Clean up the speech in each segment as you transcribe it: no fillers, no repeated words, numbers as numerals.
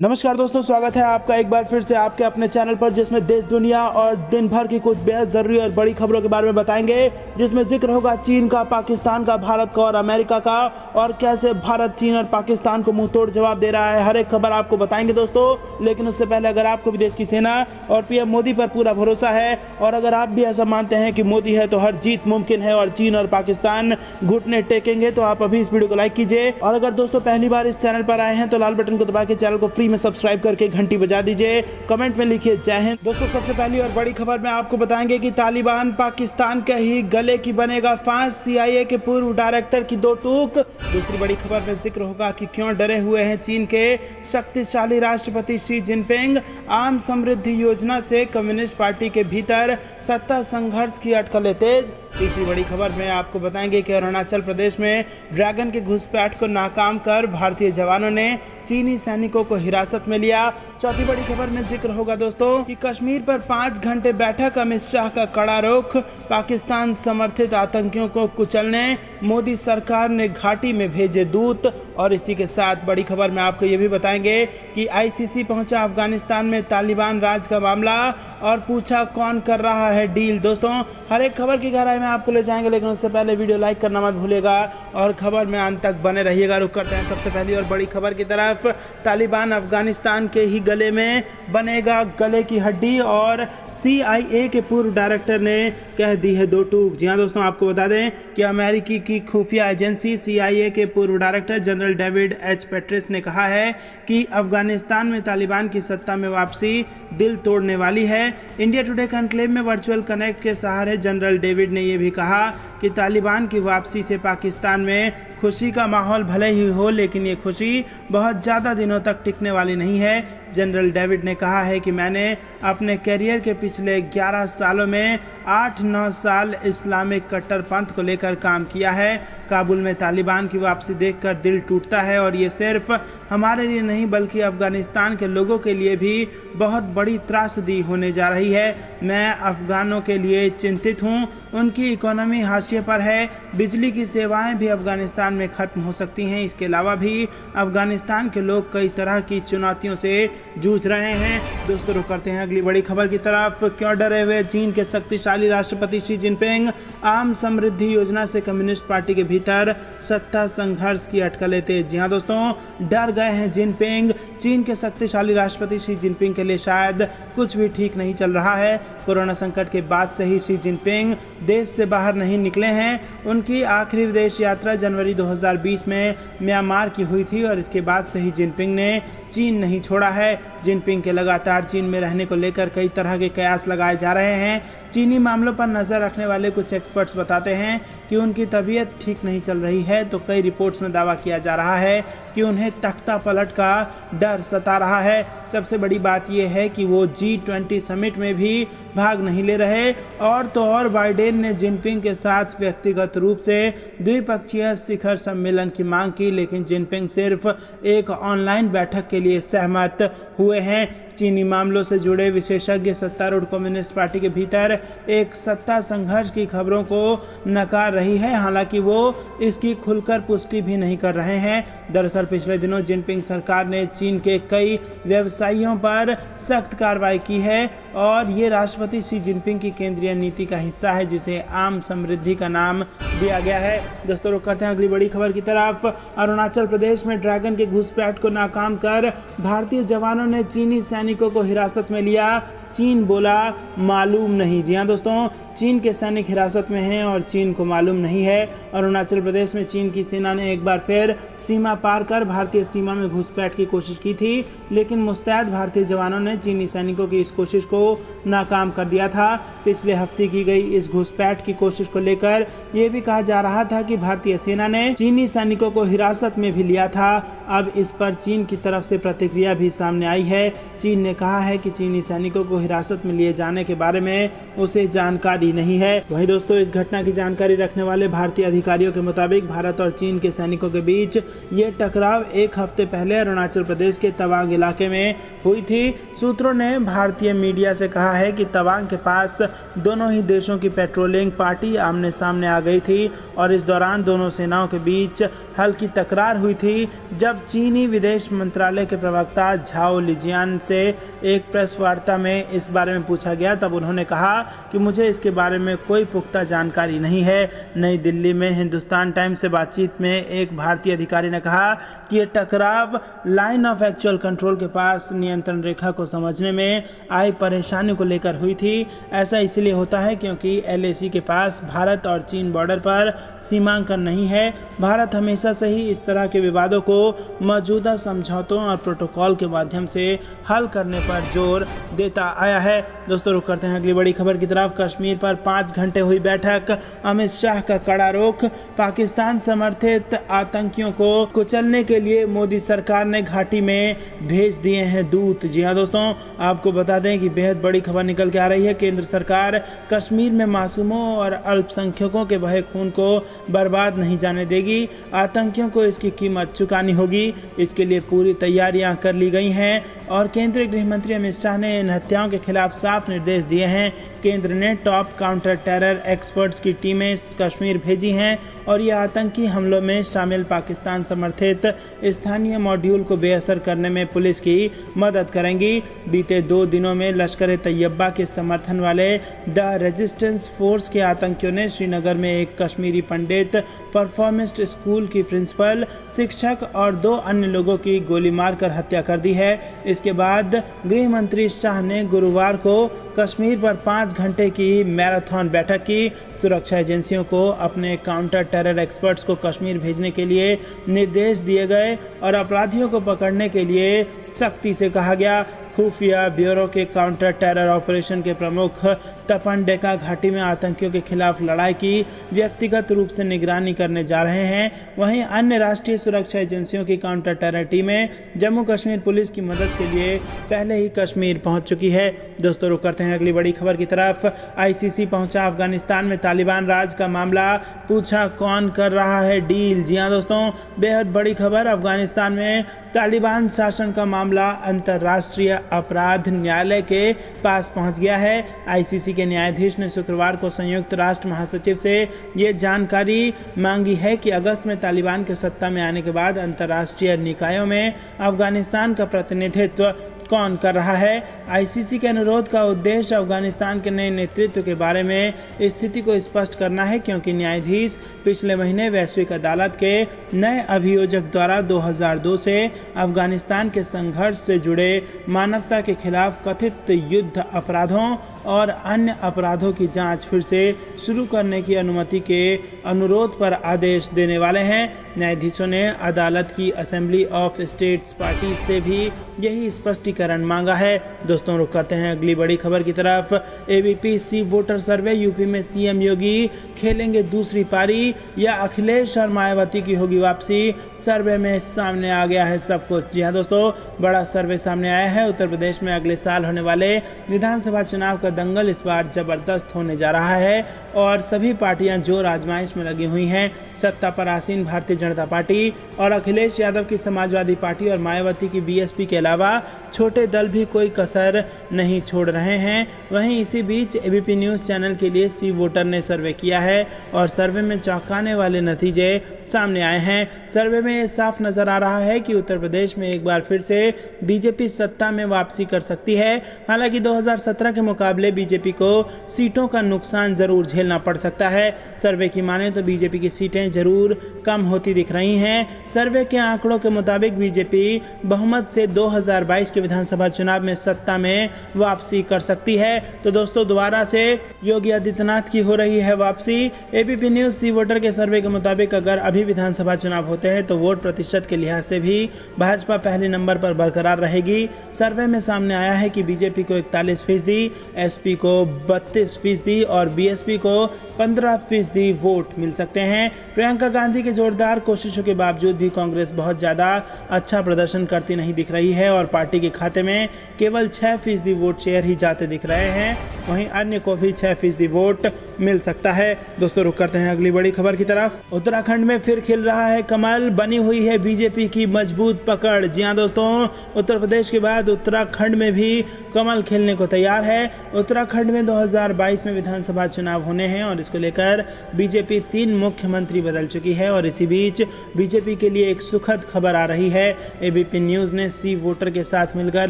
नमस्कार दोस्तों, स्वागत है आपका एक बार फिर से आपके अपने चैनल पर, जिसमें देश दुनिया और दिन भर की कुछ बेहद ज़रूरी और बड़ी खबरों के बारे में बताएंगे। जिसमें जिक्र होगा चीन का, पाकिस्तान का, भारत का और अमेरिका का, और कैसे भारत चीन और पाकिस्तान को मुंहतोड़ जवाब दे रहा है। हर एक खबर आपको बताएंगे दोस्तों। लेकिन उससे पहले अगर आपको भी देश की सेना और पीएम मोदी पर पूरा भरोसा है, और अगर आप भी ऐसा मानते हैं कि मोदी है तो हर जीत मुमकिन है और चीन और पाकिस्तान घुटने टेकेंगे, तो आप अभी इस वीडियो को लाइक कीजिए। और अगर दोस्तों पहली बार इस चैनल पर आए हैं तो लाल बटन को दबा के चैनल को फ्री में सब्सक्राइब करके घंटी बजा दीजिए। कमेंट में लिखिए जय हिंद। दोस्तों सबसे पहली और बड़ी खबर में आपको बताएंगे कि तालिबान पाकिस्तान के ही गले की बनेगा फांस, सीआईए के पूर्व डायरेक्टर की दो टूक। दूसरी बड़ी खबर में जिक्र होगा कि क्यों डरे हुए हैं चीन के शक्तिशाली राष्ट्रपति शी जिनपिंग। आम समृद्धि योजना से कम्युनिस्ट पार्टी के भीतर सत्ता संघर्ष की अटकलें तेज। तीसरी बड़ी खबर में आपको बताएंगे कि अरुणाचल प्रदेश में ड्रैगन के घुसपैठ को नाकाम कर भारतीय जवानों ने चीनी सैनिकों को हिरासत में लिया। चौथी बड़ी खबर में जिक्र होगा दोस्तों कि कश्मीर पर 5 घंटे बैठक, अमित शाह का कड़ा रुख। पाकिस्तान समर्थित आतंकियों को कुचलने मोदी सरकार ने घाटी में भेजे दूत। और इसी के साथ बड़ी खबर में आपको ये भी बताएंगे कि आईसीसी पहुंचा अफगानिस्तान में तालिबान राज का मामला, और पूछा कौन कर रहा है डील। दोस्तों हर एक खबर की गहराई में आपको ले जाएंगे, लेकिन उससे पहले वीडियो लाइक करना मत भूलिएगा और खबर में अंत तक बने रहिएगा। रुक करते हैं सबसे पहली और बड़ी खबर की तरफ। तालिबान अफगानिस्तान के ही गले में बनेगा गले की हड्डी, और सीआईए के पूर्व डायरेक्टर ने कह दी है दो टूक। जी हाँ दोस्तों, आपको बता दें कि अमेरिकी की खुफिया एजेंसी सीआईए के पूर्व डायरेक्टर जनरल डेविड एच पेट्रिस ने कहा है कि अफगानिस्तान में तालिबान की सत्ता में वापसी दिल तोड़ने वाली है। इंडिया टुडे कॉन्क्लेव में वर्चुअल कनेक्ट के सहारे जनरल डेविड ने यह भी कहा कि तालिबान की वापसी से पाकिस्तान में खुशी का माहौल भले ही हो, लेकिन ये खुशी बहुत ज़्यादा दिनों तक टिकने वाली नहीं है। जनरल डेविड ने कहा है कि मैंने अपने करियर के पिछले 11 सालों में 8-9 साल इस्लामिक कट्टरपंथ को लेकर काम किया है। काबुल में तालिबान की वापसी देखकर दिल टूटता है, और ये सिर्फ हमारे लिए नहीं बल्कि अफगानिस्तान के लोगों के लिए भी बहुत बड़ी त्रासदी होने जा रही है। मैं अफगानों के लिए चिंतित हूँ। उनकी इकोनॉमी हाशिए पर है। बिजली की सेवाएं भी अफगानिस्तान में ख़त्म हो सकती हैं। इसके अलावा भी अफगानिस्तान के लोग कई तरह की चुनौतियों से जूझ रहे हैं। दोस्तों रुक करते हैं अगली बड़ी खबर की तरफ। क्यों डरे हुए चीन के शक्तिशाली राष्ट्रपति शी जिनपिंग। आम समृद्धि योजना से कम्युनिस्ट पार्टी के भीतर सत्ता संघर्ष की अटकलें तेज। जी हाँ दोस्तों, डर गए हैं जिनपिंग। चीन के शक्तिशाली राष्ट्रपति शी जिनपिंग के लिए शायद कुछ भी ठीक नहीं चल रहा है। कोरोना संकट के बाद से ही शी जिनपिंग देश से बाहर नहीं निकले हैं। उनकी आखिरी विदेश यात्रा जनवरी 2020 में म्यांमार की हुई थी, और इसके बाद से ही जिनपिंग ने चीन नहीं छोड़ा है। जिनपिंग के लगातार चीन में रहने को लेकर कई तरह के कयास लगाए जा रहे हैं। चीनी मामलों पर नज़र रखने वाले कुछ एक्सपर्ट्स बताते हैं कि उनकी तबीयत ठीक नहीं चल रही है, तो कई रिपोर्ट्स में दावा किया जा रहा है कि उन्हें तख्ता पलट का डर सता रहा है। सबसे बड़ी बात यह है कि वो G20 समिट में भी भाग नहीं ले रहे। और तो और बाइडेन ने जिनपिंग के साथ व्यक्तिगत रूप से द्विपक्षीय शिखर सम्मेलन की मांग की, लेकिन जिनपिंग सिर्फ एक ऑनलाइन बैठक के लिए सहमत हुए हैं। चीनी मामलों से जुड़े विशेषज्ञ सत्तारूढ़ कम्युनिस्ट पार्टी के भीतर एक सत्ता संघर्ष की खबरों को नकार रही है, हालांकि वो इसकी खुलकर पुष्टि भी नहीं कर रहे हैं। दरअसल पिछले दिनों जिनपिंग सरकार ने चीन के कई व्यवसायियों पर सख्त कार्रवाई की है, और ये राष्ट्रपति शी जिनपिंग की केंद्रीय नीति का हिस्सा है, जिसे आम समृद्धि का नाम दिया गया है। दोस्तों रुक करते हैं अगली बड़ी खबर की तरफ। अरुणाचल प्रदेश में ड्रैगन के घुसपैठ को नाकाम कर भारतीय जवानों ने चीनी सैनिकों को हिरासत में लिया। चीन बोला मालूम नहीं। जी हाँ दोस्तों, चीन के सैनिक हिरासत में हैं और चीन को मालूम नहीं है। अरुणाचल प्रदेश में चीन की सेना ने एक बार फिर सीमा पार कर भारतीय सीमा में घुसपैठ की कोशिश की थी, लेकिन मुस्तैद भारतीय जवानों ने चीनी सैनिकों की इस कोशिश को नाकाम कर दिया था। पिछले हफ्ते की गई इस घुसपैठ की कोशिश को लेकर यह भी कहा जा रहा था कि भारतीय सेना ने चीनी सैनिकों को हिरासत में भी लिया था। अब इस पर चीन की तरफ से प्रतिक्रिया भी सामने आई है। चीन ने कहा है कि चीनी सैनिकों को हिरासत में लिए जाने के बारे में उसे जानकारी नहीं है। वहीं दोस्तों, इस घटना की जानकारी रखने वाले भारतीय अधिकारियों के मुताबिक भारत और चीन के सैनिकों के बीच ये टकराव एक हफ्ते पहले अरुणाचल प्रदेश के तवांग इलाके में हुई थी। सूत्रों ने भारतीय मीडिया से कहा है कि तवांग के पास दोनों ही देशों की पेट्रोलिंग पार्टी आमने सामने आ गई थी और इस दौरान दोनों सेनाओं के बीच हल्की तकरार हुई थी। जब चीनी विदेश मंत्रालय के प्रवक्ता झाओ लिजियान से एक प्रेस वार्ता में इस बारे में पूछा गया, तब उन्होंने कहा कि मुझे इसके बारे में कोई पुख्ता जानकारी नहीं है। नई दिल्ली में हिंदुस्तान टाइम्स से बातचीत में एक भारतीय अधिकारी ने कहा कि यह टकराव लाइन ऑफ एक्चुअल कंट्रोल के पास नियंत्रण रेखा को समझने में आई परेशानी को लेकर हुई थी। ऐसा इसलिए होता है क्योंकि LAC के पास भारत और चीन बॉर्डर पर सीमांकन नहीं है। भारत हमेशा से ही इस तरह के विवादों को मौजूदा समझौतों और प्रोटोकॉल के माध्यम से हल करने पर जोर देता आया है। दोस्तों, रुक करते हैं अगली बड़ी खबर की तरफ। कश्मीर पर 5 घंटे हुई बैठक, अमित शाह का कड़ा रुख। पाकिस्तान समर्थित आतंकियों को कुचलने के लिए मोदी सरकार ने घाटी में भेज दिए हैं दूत। जी हां दोस्तों, आपको बता दें कि बेहद बड़ी खबर निकल के आ रही है। केंद्र सरकार कश्मीर में मासूमों और अल्पसंख्यकों के बहे खून को बर्बाद नहीं जाने देगी। आतंकियों को इसकी कीमत चुकानी होगी। इसके लिए पूरी तैयारियां कर ली गई हैं और केंद्रीय गृह मंत्री अमित शाह ने इन हत्याओं के खिलाफ साफ निर्देश दिए हैं। केंद्र ने टॉप काउंटर टेरर एक्सपर्ट्स की टीमें कश्मीर भेजी हैं और ये आतंकी हमलों में शामिल पाकिस्तान समर्थित स्थानीय मॉड्यूल को बेअसर करने में पुलिस की मदद करेंगी। बीते 2 दिनों में लश्कर तैयबा के समर्थन वाले द रेजिस्टेंस फोर्स के आतंकियों ने श्रीनगर में एक कश्मीरी पंडित, परफॉर्मिस्ट स्कूल की प्रिंसिपल, शिक्षक और 2 अन्य लोगों की गोली मारकर हत्या कर दी है। इसके बाद गृह मंत्री शाह ने गुरुवार को कश्मीर पर 5 घंटे की मैराथन बैठक की। सुरक्षा एजेंसियों को अपने काउंटर टेरर एक्सपर्ट्स को कश्मीर भेजने के लिए निर्देश दिए गए और अपराधियों को पकड़ने के लिए सख्ती से कहा गया। खुफिया ब्यूरो के काउंटर टेरर ऑपरेशन के प्रमुख तपन डेका घाटी में आतंकियों के खिलाफ लड़ाई की व्यक्तिगत रूप से निगरानी करने जा रहे हैं। वहीं अन्य राष्ट्रीय सुरक्षा एजेंसियों की काउंटर टेरर टीमें जम्मू कश्मीर पुलिस की मदद के लिए पहले ही कश्मीर पहुंच चुकी है। दोस्तों, रुक करते हैं अगली बड़ी खबर की तरफ। ICC पहुंचा अफगानिस्तान में तालिबान राज का मामला, पूछा कौन कर रहा है डील। जी हां दोस्तों, बेहद बड़ी खबर। अफगानिस्तान में तालिबान शासन का मामला अंतर्राष्ट्रीय अपराध न्यायालय के पास पहुंच गया है। ICC के न्यायाधीश ने शुक्रवार को संयुक्त राष्ट्र महासचिव से ये जानकारी मांगी है कि अगस्त में तालिबान के सत्ता में आने के बाद अंतर्राष्ट्रीय निकायों में अफगानिस्तान का प्रतिनिधित्व कौन कर रहा है। ICC के अनुरोध का उद्देश्य अफगानिस्तान के नए नेतृत्व के बारे में स्थिति को स्पष्ट करना है, क्योंकि न्यायाधीश पिछले महीने वैश्विक अदालत के नए अभियोजक द्वारा 2002 से अफगानिस्तान के संघर्ष से जुड़े मानवता के खिलाफ कथित युद्ध अपराधों और अन्य अपराधों की जांच फिर से शुरू करने की अनुमति के अनुरोध पर आदेश देने वाले हैं। न्यायाधीशों ने अदालत की असेंबली ऑफ स्टेट्स पार्टी से भी यही स्पष्टीकरण मांगा है। दोस्तों, रुक करते हैं अगली बड़ी खबर की तरफ। ABP सी वोटर सर्वे, यूपी में CM योगी खेलेंगे दूसरी पारी या अखिलेश और मायावती की होगी वापसी। सर्वे में सामने आ गया है सब कुछ। जी हाँ दोस्तों, बड़ा सर्वे सामने आया है। उत्तर प्रदेश में अगले साल होने वाले विधानसभा चुनाव का दंगल इस बार जबरदस्त होने जा रहा है और सभी पार्टियां जोर आजमाइश में लगी हुई हैं। सत्ता पर आसीन भारतीय जनता पार्टी और अखिलेश यादव की समाजवादी पार्टी और मायावती की BSP के अलावा छोटे दल भी कोई कसर नहीं छोड़ रहे हैं। वहीं इसी बीच ABP न्यूज़ चैनल के लिए सी वोटर ने सर्वे किया है और सर्वे में चौंकाने वाले नतीजे सामने आए हैं। सर्वे में ये साफ नजर आ रहा है कि उत्तर प्रदेश में एक बार फिर से बीजेपी सत्ता में वापसी कर सकती है। हालांकि 2017 के मुकाबले बीजेपी को सीटों का नुकसान जरूर झेलना पड़ सकता है। सर्वे की माने तो बीजेपी की सीटें जरूर कम होती दिख रही हैं। सर्वे के आंकड़ों के मुताबिक बीजेपी बहुमत से 2022 के विधानसभा चुनाव में सत्ता में वापसी कर सकती है। तो दोस्तों, दोबारा से योगी आदित्यनाथ की हो रही है वापसी। ABP न्यूज़ सी वोटर के सर्वे के मुताबिक अगर अभी विधानसभा चुनाव होते हैं तो वोट प्रतिशत के लिहाज से भी भाजपा पहले नंबर पर बरकरार रहेगी। सर्वे में सामने आया है कि बीजेपी को 41%, SP को 32% और BSP को 15% वोट मिल सकते हैं। प्रियंका गांधी के जोरदार कोशिशों के बावजूद भी कांग्रेस बहुत ज़्यादा अच्छा प्रदर्शन करती नहीं दिख रही है और पार्टी के खाते में केवल 6% वोट शेयर ही जाते दिख रहे हैं। वहीं अन्य को भी 6% वोट मिल सकता है। दोस्तों रुक करते हैं अगली बड़ी खबर की तरफ। उत्तराखंड में फिर खिल रहा है कमल, बनी हुई है बीजेपी की मजबूत पकड़। जी हां दोस्तों, उत्तर प्रदेश के बाद उत्तराखंड में भी कमल खिलने को तैयार है। उत्तराखंड में 2022 में विधानसभा चुनाव होने हैं और इसको लेकर बीजेपी 3 मुख्यमंत्री बदल चुकी है और इसी बीच बीजेपी के लिए एक सुखद खबर आ रही है। एबीपी न्यूज़ ने सी वोटर के साथ मिलकर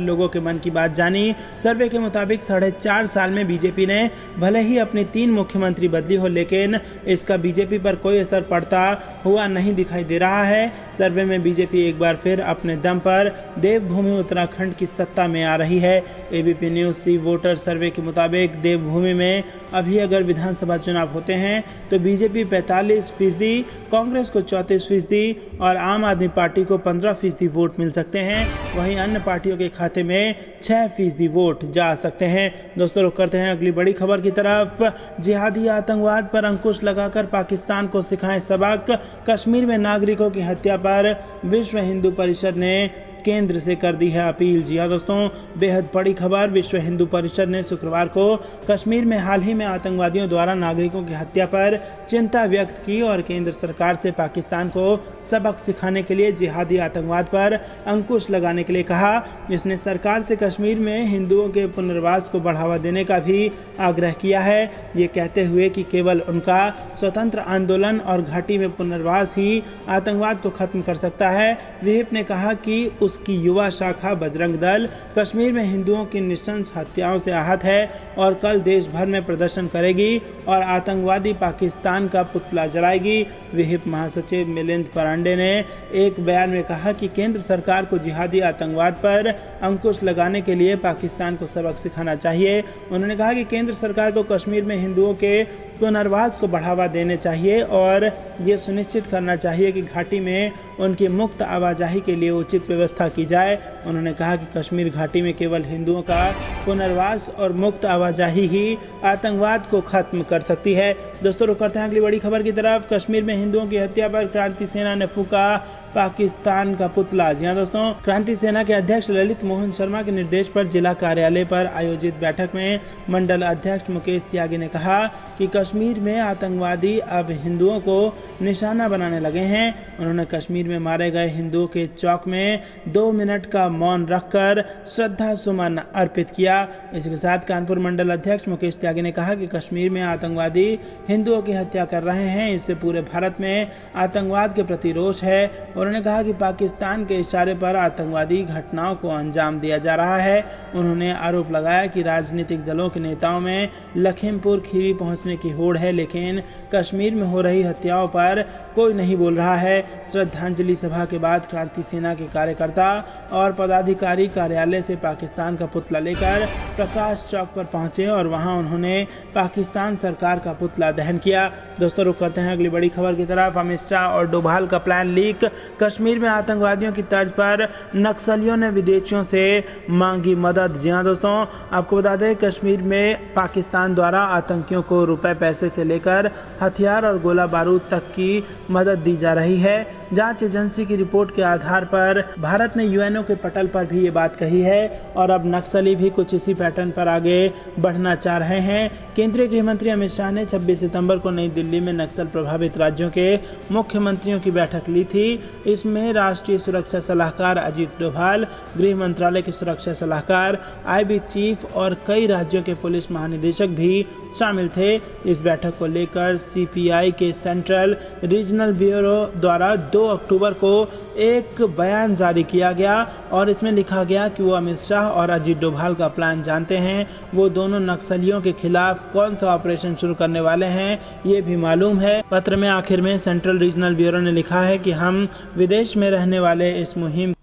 लोगों के मन की बात जानी। सर्वे के मुताबिक 4.5 साल में बीजेपी ने भले ही अपनी 3 मुख्यमंत्री बदली हो, लेकिन इसका बीजेपी पर कोई असर पड़ता हुआ नहीं दिखाई दे रहा है। सर्वे में बीजेपी एक बार फिर अपने दम पर देवभूमि उत्तराखंड की सत्ता में आ रही है। एबीपी न्यूज़ सी वोटर सर्वे के मुताबिक देवभूमि में अभी अगर विधानसभा चुनाव होते हैं तो बीजेपी 45%, कांग्रेस को 34% और आम आदमी पार्टी को 15% वोट मिल सकते हैं। वहीं अन्य पार्टियों के खाते में 6% वोट जा सकते हैं। दोस्तों रुक करते हैं अगली बड़ी खबर की तरफ। जिहादी आतंकवाद पर अंकुश लगाकर पाकिस्तान को सिखाएं सबक। कश्मीर में नागरिकों की हत्या पर विश्व हिंदू परिषद ने केंद्र से कर दी है अपील। जी हाँ दोस्तों, बेहद बड़ी खबर। विश्व हिंदू परिषद ने शुक्रवार को कश्मीर में हाल ही में आतंकवादियों द्वारा नागरिकों की हत्या पर चिंता व्यक्त की और केंद्र सरकार से पाकिस्तान को सबक सिखाने के लिए जिहादी आतंकवाद पर अंकुश लगाने के लिए कहा। इसने सरकार से कश्मीर में हिंदुओं के पुनर्वास को बढ़ावा देने का भी आग्रह किया है, ये कहते हुए कि केवल उनका स्वतंत्र आंदोलन और घाटी में पुनर्वास ही आतंकवाद को खत्म कर सकता है। विहिप ने कहा कि उसकी युवा शाखा बजरंग दल कश्मीर में हिंदुओं की नृशंस हत्याओं से आहत है और कल देश भर में प्रदर्शन करेगी और आतंकवादी पाकिस्तान का पुतला जलाएगी। विहिप महासचिव मिलिंद परांडे ने एक बयान में कहा कि केंद्र सरकार को जिहादी आतंकवाद पर अंकुश लगाने के लिए पाकिस्तान को सबक सिखाना चाहिए। उन्होंने कहा कि केंद्र सरकार को कश्मीर में हिंदुओं के पुनर्वास को बढ़ावा देने चाहिए और ये सुनिश्चित करना चाहिए कि घाटी में उनकी मुक्त आवाजाही के लिए उचित व्यवस्था की जाए। उन्होंने कहा कि कश्मीर घाटी में केवल हिंदुओं का पुनर्वास और मुक्त आवाजाही ही आतंकवाद को खत्म कर सकती है। दोस्तों रुक करते हैं अगली बड़ी खबर की तरफ। कश्मीर में हिंदुओं की हत्या पर क्रांति सेना ने फूंका पाकिस्तान का पुतला। जी हाँ दोस्तों, क्रांति सेना के अध्यक्ष ललित मोहन शर्मा के निर्देश पर जिला कार्यालय पर आयोजित बैठक में मंडल अध्यक्ष मुकेश त्यागी ने कहा कि कश्मीर में आतंकवादी अब हिंदुओं को निशाना बनाने लगे हैं। उन्होंने कश्मीर में मारे गए हिंदुओं के चौक में 2 मिनट का मौन रखकर श्रद्धा सुमन अर्पित किया। इसके साथ कानपुर मंडल अध्यक्ष मुकेश त्यागी ने कहा कि कश्मीर में आतंकवादी हिंदुओं की हत्या कर रहे हैं, इससे पूरे भारत में आतंकवाद के प्रति रोष है। उन्होंने कहा कि पाकिस्तान के इशारे पर आतंकवादी घटनाओं को अंजाम दिया जा रहा है। उन्होंने आरोप लगाया कि राजनीतिक दलों के नेताओं में लखीमपुर खीरी पहुंचने की होड़ है, लेकिन कश्मीर में हो रही हत्याओं पर कोई नहीं बोल रहा है। श्रद्धांजलि सभा के बाद क्रांति सेना के कार्यकर्ता और पदाधिकारी कार्यालय से पाकिस्तान का पुतला लेकर प्रकाश चौक पर पहुंचे और वहां उन्होंने पाकिस्तान सरकार का पुतला दहन किया। दोस्तों रुक करते हैं अगली बड़ी खबर की तरफ। अमित शाह और डोभाल का प्लान लीक। कश्मीर में आतंकवादियों की तर्ज पर नक्सलियों ने विदेशियों से मांगी मदद। जी हां दोस्तों, आपको बता दें कश्मीर में पाकिस्तान द्वारा आतंकियों को रुपए पैसे से लेकर हथियार और गोला बारूद तक की मदद दी जा रही है। जांच एजेंसी की रिपोर्ट के आधार पर भारत ने यूएनओ के पटल पर भी ये बात कही है और अब नक्सली भी कुछ इसी पैटर्न पर आगे बढ़ना चाह रहे हैं। केंद्रीय गृह मंत्री अमित शाह ने 26 सितंबर को नई दिल्ली में नक्सल प्रभावित राज्यों के मुख्यमंत्रियों की बैठक ली थी। इसमें राष्ट्रीय सुरक्षा सलाहकार अजीत डोभाल, गृह मंत्रालय के सुरक्षा सलाहकार, आईबी चीफ और कई राज्यों के पुलिस महानिदेशक भी शामिल थे। इस बैठक को लेकर सीपीआई के सेंट्रल रीजनल ब्यूरो द्वारा 2 अक्टूबर को एक बयान जारी किया गया और इसमें लिखा गया कि वो अमित शाह और अजीत डोभाल का प्लान जानते हैं। वो दोनों नक्सलियों के खिलाफ कौन सा ऑपरेशन शुरू करने वाले हैं ये भी मालूम है। पत्र में आखिर में सेंट्रल रीजनल ब्यूरो ने लिखा है कि हम विदेश में रहने वाले इस मुहिम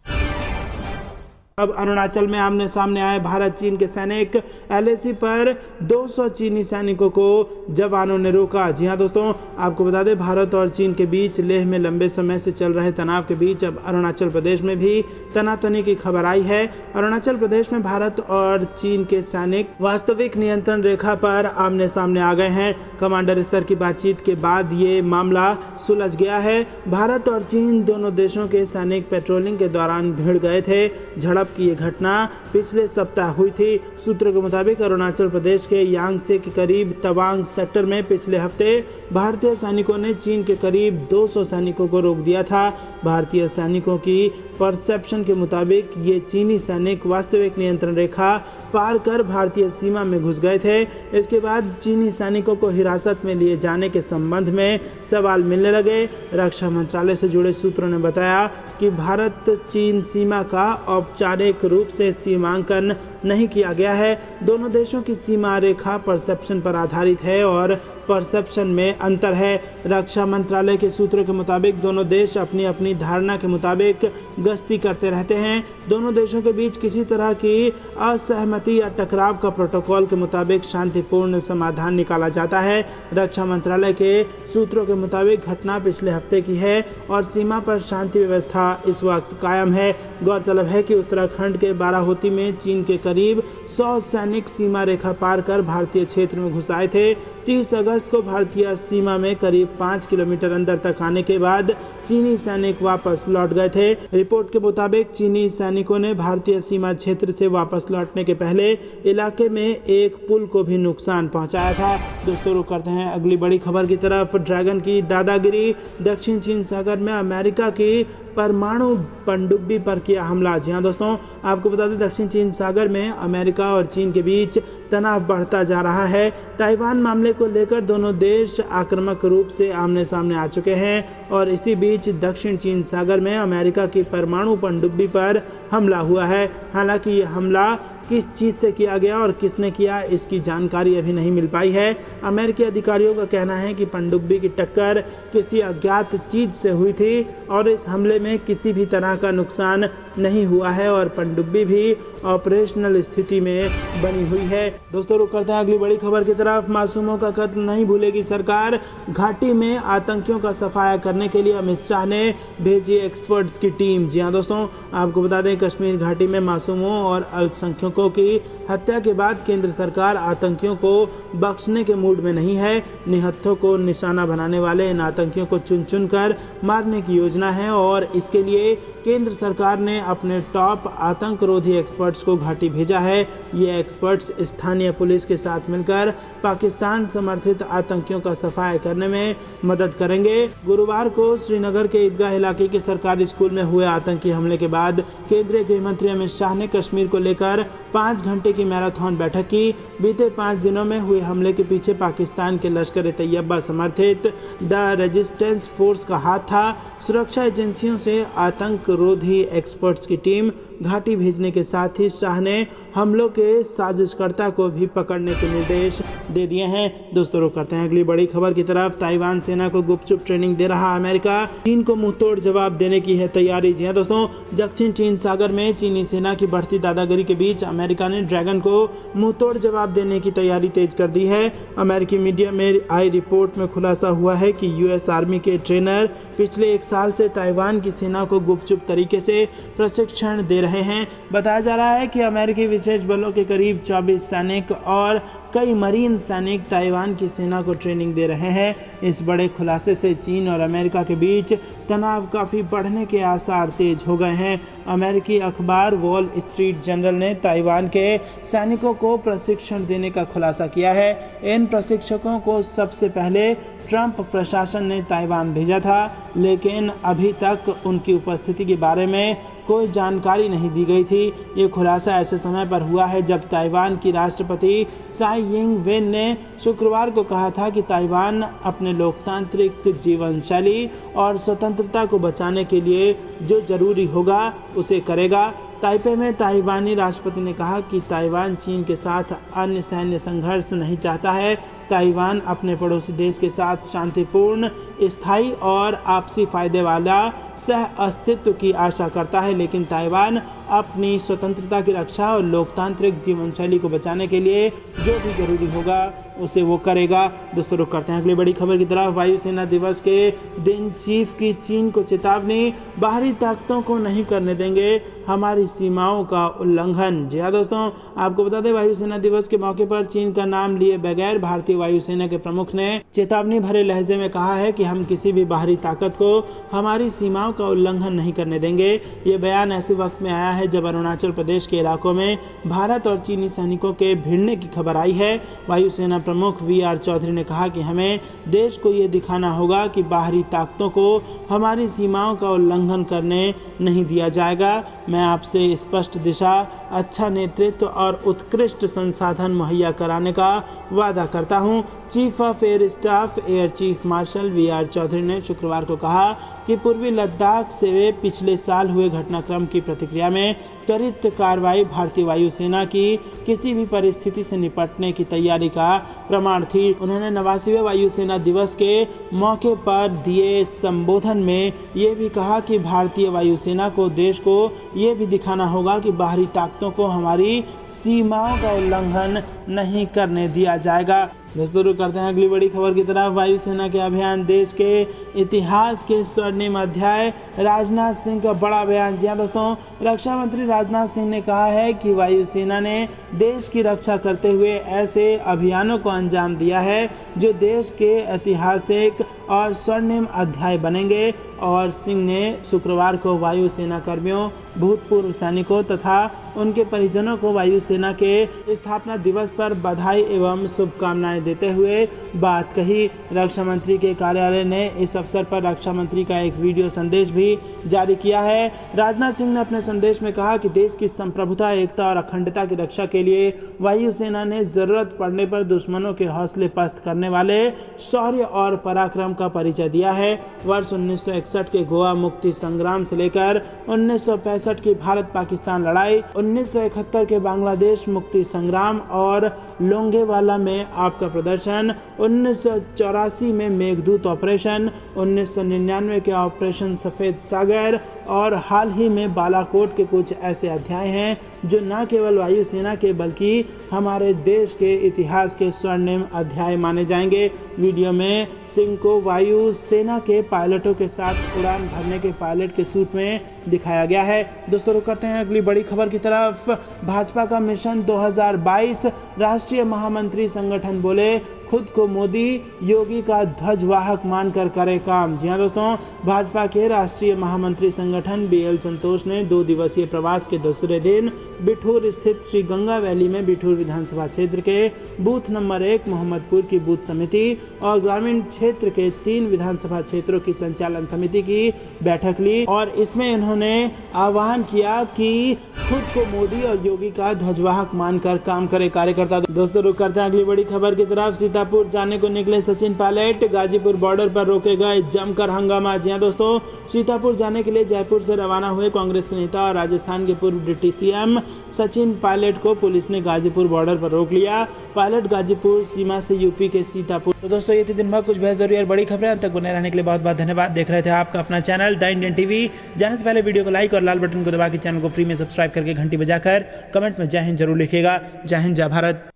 अब अरुणाचल में आमने सामने आए भारत चीन के सैनिक। एलएसी पर 200 चीनी सैनिकों को जवानों ने रोका। जी हां दोस्तों, आपको बता दें भारत और चीन के बीच लेह में लंबे समय से चल रहे तनाव के बीच अब अरुणाचल प्रदेश में भी तनातनी की खबर आई है। अरुणाचल प्रदेश में भारत और चीन के सैनिक वास्तविक नियंत्रण रेखा पर आमने सामने आ गए हैं। कमांडर स्तर की बातचीत के बाद ये मामला सुलझ गया है। भारत और चीन दोनों देशों के सैनिक पेट्रोलिंग के दौरान भिड़ गए थे। झड़प की ये घटना पिछले सप्ताह हुई थी। सूत्रों के मुताबिक अरुणाचल प्रदेश के यांगसे के करीब तवांग सेक्टर में पिछले हफ्ते भारतीय सैनिकों ने चीन के करीब 200 सैनिकों को रोक दिया था। भारतीय सैनिकों की परसेप्शन के मुताबिक ये चीनी सैनिक वास्तविक नियंत्रण रेखा पार कर भारतीय सीमा में घुस गए थे। इसके बाद चीनी सैनिकों को हिरासत में लिए जाने के संबंध में सवाल मिलने लगे। रक्षा मंत्रालय से जुड़े सूत्रों ने बताया कि भारत चीन सीमा का औपचारिक रूप से सीमांकन नहीं किया गया है। दोनों देशों की सीमा रेखा परसेप्शन पर आधारित है और परसेप्शन में अंतर है। रक्षा मंत्रालय के सूत्रों के मुताबिक दोनों देश अपनी अपनी धारणा के मुताबिक गश्ती करते रहते हैं। दोनों देशों के बीच किसी तरह की असहमति या टकराव का प्रोटोकॉल के मुताबिक शांतिपूर्ण समाधान निकाला जाता है। रक्षा मंत्रालय के सूत्रों के मुताबिक घटना पिछले हफ्ते की है और सीमा पर शांति व्यवस्था इस वक्त कायम है। गौरतलब है कि उत्तराखंड के बाराहोती में चीन के करीब 100 सैनिक सीमा रेखा पार कर भारतीय क्षेत्र में घुस आए थे। 30 अगस्त को भारतीय सीमा में करीब 5 किलोमीटर अंदर तक आने के बाद चीनी सैनिक वापस लौट गए थे। रिपोर्ट के मुताबिक चीनी सैनिकों ने भारतीय सीमा क्षेत्र से वापस लौटने के पहले इलाके में एक पुल को भी नुकसान पहुंचाया था। दोस्तों रुक करते हैं अगली बड़ी खबर की तरफ। ड्रैगन की दादागिरी, दक्षिण चीन सागर में अमेरिका की परमाणु पनडुब्बी पर किया हमला। जी हाँ दोस्तों, आपको बता दें दक्षिण चीन सागर में अमेरिका और चीन के बीच तनाव बढ़ता जा रहा है। ताइवान मामले को लेकर दोनों देश आक्रामक रूप से आमने सामने आ चुके हैं और इसी बीच दक्षिण चीन सागर में अमेरिका की परमाणु पनडुब्बी पर हमला हुआ है। हालांकि ये हमला किस चीज़ से किया गया और किसने किया इसकी जानकारी अभी नहीं मिल पाई है। अमेरिकी अधिकारियों का कहना है कि पनडुब्बी की टक्कर किसी अज्ञात चीज़ से हुई थी और इस हमले में किसी भी तरह का नुकसान नहीं हुआ है और पनडुब्बी भी ऑपरेशनल स्थिति में बनी हुई है। दोस्तों रुक करते हैं अगली बड़ी खबर की तरफ। मासूमों का कत्ल नहीं भूलेगी सरकार, घाटी में आतंकियों का सफाया करने के लिए अमित शाह ने भेजी एक्सपर्ट्स की टीम। जी हाँ दोस्तों, आपको बता दें कश्मीर घाटी में मासूमों और अल्पसंख्यकों की हत्या के बाद केंद्र सरकार आतंकियों को बख्शने के मूड में नहीं है। निहत्थों को निशाना बनाने वाले इन आतंकियों को चुन चुन कर मारने की योजना है और इसके लिए केंद्र सरकार ने अपने टॉप आतंकरोधी एक्सपर्ट्स को घाटी भेजा है। ये एक्सपर्ट्स स्थानीय पुलिस के साथ मिलकर पाकिस्तान समर्थित आतंकियों का सफाया करने में मदद करेंगे। गुरुवार को श्रीनगर के ईदगाह इलाके के सरकारी स्कूल में हुए आतंकी हमले के बाद केंद्रीय गृह मंत्री अमित शाह ने कश्मीर को लेकर 5 घंटे की मैराथन बैठक की। बीते 5 दिनों में हुए हमले के पीछे पाकिस्तान के लश्कर तैयबा समर्थित द रेजिस्टेंस फोर्स का हाथ था। सुरक्षा एजेंसियों से आतंकरोधी एक्सपर्ट्स की टीम घाटी भेजने के साथ ही शाह ने हमलों के साजिशकर्ता को भी पकड़ने के निर्देश दे दिए हैं। दोस्तों रुक करते हैं अगली बड़ी खबर की तरफ। ताइवान सेना को गुपचुप ट्रेनिंग दे रहा अमेरिका, चीन को मुंहतोड़ जवाब देने की है तैयारी। जी हाँ दोस्तों, दक्षिण चीन सागर में चीनी सेना की बढ़ती दादागिरी के बीच अमेरिका ने ड्रैगन को मुंहतोड़ जवाब देने की तैयारी तेज कर दी है। अमेरिकी मीडिया में आई रिपोर्ट में खुलासा हुआ है कि यूएस आर्मी के ट्रेनर पिछले 1 साल से ताइवान की सेना को गुपचुप तरीके से प्रशिक्षण दे रहे हैं। बताया जा रहा है कि अमेरिकी विशेष बलों के करीब 24 सैनिक और कई मरीन सैनिक ताइवान की सेना को ट्रेनिंग दे रहे हैं। इस बड़े खुलासे से चीन और अमेरिका के बीच तनाव काफ़ी बढ़ने के आसार तेज हो गए हैं। अमेरिकी अखबार वॉल स्ट्रीट जर्नल ने ताइवान के सैनिकों को प्रशिक्षण देने का खुलासा किया है। इन प्रशिक्षकों को सबसे पहले ट्रंप प्रशासन ने ताइवान भेजा था, लेकिन अभी तक उनकी उपस्थिति के बारे में कोई जानकारी नहीं दी गई थी। ये खुलासा ऐसे समय पर हुआ है जब ताइवान की राष्ट्रपति चाई यिंग वेन ने शुक्रवार को कहा था कि ताइवान अपने लोकतांत्रिक जीवन शैली और स्वतंत्रता को बचाने के लिए जो जरूरी होगा उसे करेगा। ताइपे में ताइवानी राष्ट्रपति ने कहा कि ताइवान चीन के साथ अन्य सैन्य संघर्ष नहीं चाहता है। ताइवान अपने पड़ोसी देश के साथ शांतिपूर्ण, स्थायी और आपसी फायदे वाला सह अस्तित्व की आशा करता है, लेकिन ताइवान अपनी स्वतंत्रता की रक्षा और लोकतांत्रिक जीवन शैली को बचाने के लिए जो भी जरूरी होगा उसे वो करेगा। दोस्तों रुक करते हैं अगली बड़ी खबर की तरफ। वायुसेना दिवस के दिन चीफ की चीन को चेतावनी, बाहरी ताकतों को नहीं करने देंगे हमारी सीमाओं का उल्लंघन। जी हाँ दोस्तों, आपको बता दें वायुसेना दिवस के मौके पर चीन का नाम लिए बगैर भारतीय वायुसेना के प्रमुख ने चेतावनी भरे लहजे में कहा है कि हम किसी भी बाहरी ताकत को हमारी सीमाओं का उल्लंघन नहीं करने देंगे। ये बयान ऐसे वक्त में आया है जब अरुणाचल प्रदेश के इलाकों में भारत और चीनी सैनिकों के भिड़ने की खबर आई है। वायुसेना प्रमुख VR चौधरी ने कहा कि हमें देश को ये दिखाना होगा कि बाहरी ताकतों को हमारी सीमाओं का उल्लंघन करने नहीं दिया जाएगा। मैं आपसे स्पष्ट दिशा, अच्छा नेतृत्व और उत्कृष्ट संसाधन मुहैया कराने का वादा करता हूं। Chief of air staff air chief marshal VR Chaudhary ने शुक्रवार को कहा कि पूर्वी लद्दाख से पिछले साल हुए घटनाक्रम की प्रतिक्रिया में त्वरित कार्रवाई भारतीय वायुसेना की किसी भी परिस्थिति से निपटने की तैयारी का प्रमाण थी। उन्होंने 89वें वायुसेना दिवस के मौके पर दिए संबोधन में ये भी कहा कि भारतीय वायुसेना को देश को ये भी दिखाना होगा कि बाहरी ताकतों को हमारी सीमाओं का उल्लंघन नहीं करने दिया जाएगा। दोस्तों रुक करते हैं अगली बड़ी खबर की तरफ। वायुसेना के अभियान, देश के इतिहास के स्वर्णिम अध्याय, राजनाथ सिंह का बड़ा बयान। जी हाँ दोस्तों, रक्षा मंत्री राजनाथ सिंह ने कहा है कि वायुसेना ने देश की रक्षा करते हुए ऐसे अभियानों को अंजाम दिया है जो देश के ऐतिहासिक और स्वर्णिम अध्याय बनेंगे। और सिंह ने शुक्रवार को वायुसेना कर्मियों, भूतपूर्व सैनिकों तथा उनके परिजनों को वायुसेना के स्थापना दिवस पर बधाई एवं शुभकामनाएं देते हुए बात कही। रक्षा मंत्री के कार्यालय ने इस अवसर पर रक्षा मंत्री का एक वीडियो संदेश भी जारी किया है। राजनाथ सिंह ने अपने संदेश में कहा कि देश की संप्रभुता, एकता और अखंडता की रक्षा के लिए वायुसेना ने जरूरत पड़ने पर दुश्मनों के हौसले पस्त करने वाले शौर्य और पराक्रम का परिचय दिया है। वर्ष 1961 के गोवा मुक्ति संग्राम से लेकर 1965 की भारत पाकिस्तान लड़ाई, 1971 के बांग्लादेश मुक्ति संग्राम और लोंगेवाला में आपका प्रदर्शन, 1984 में मेघदूत ऑपरेशन, 1999 के ऑपरेशन सफ़ेद सागर और हाल ही में बालाकोट के कुछ ऐसे अध्याय हैं जो न केवल वायुसेना के बल्कि हमारे देश के इतिहास के स्वर्णिम अध्याय माने जाएंगे। वीडियो में सिंह को वायुसेना के पायलटों के साथ उड़ान भरने के पायलट के सूट में दिखाया गया है। दोस्तों रुक करते हैं अगली बड़ी खबर की तरफ। भाजपा का मिशन 2022, राष्ट्रीय महामंत्री संगठन बोले खुद को मोदी योगी का ध्वजवाहक मानकर करे काम। जी हाँ दोस्तों, भाजपा के राष्ट्रीय महामंत्री संगठन BL संतोष ने 2 दिवसीय प्रवास के दूसरे दिन बिठूर स्थित श्री गंगा वैली में बिठूर विधानसभा क्षेत्र के बूथ नंबर 1 मोहम्मदपुर की बूथ समिति और ग्रामीण क्षेत्र के 3 विधानसभा क्षेत्रों की संचालन समिति की बैठक ली और इसमें उन्होंने आह्वान किया कि खुद को मोदी और योगी का ध्वजवाहक मानकर काम करे कार्यकर्ता। दोस्तों रुक करते हैं अगली बड़ी खबर की तरफ। सीतापुर जाने को निकले सचिन पायलट, गाजीपुर बॉर्डर पर रोके गए, जमकर हंगामा। जी हाँ दोस्तों, सीतापुर जाने के लिए जयपुर से रवाना हुए कांग्रेस के नेता और राजस्थान के पूर्व डिप्टी CM सचिन पायलट को पुलिस ने गाजीपुर बॉर्डर पर रोक लिया। पायलट गाजीपुर सीमा से यूपी के सीतापुर। तो दोस्तों ये थी दिन भर कुछ बेहद जरूरी और बड़ी खबरें। अंत तक बने रहने के लिए बहुत बहुत धन्यवाद। देख रहे थे आपका अपना चैनल द इंडियन टीवी। जाने से पहले वीडियो को लाइक और लाल बटन को दबा के चैनल को फ्री में सब्सक्राइब करके घंटी बजाकर कमेंट में जय हिंद जरूर लिखिएगा। जय हिंद, जय भारत।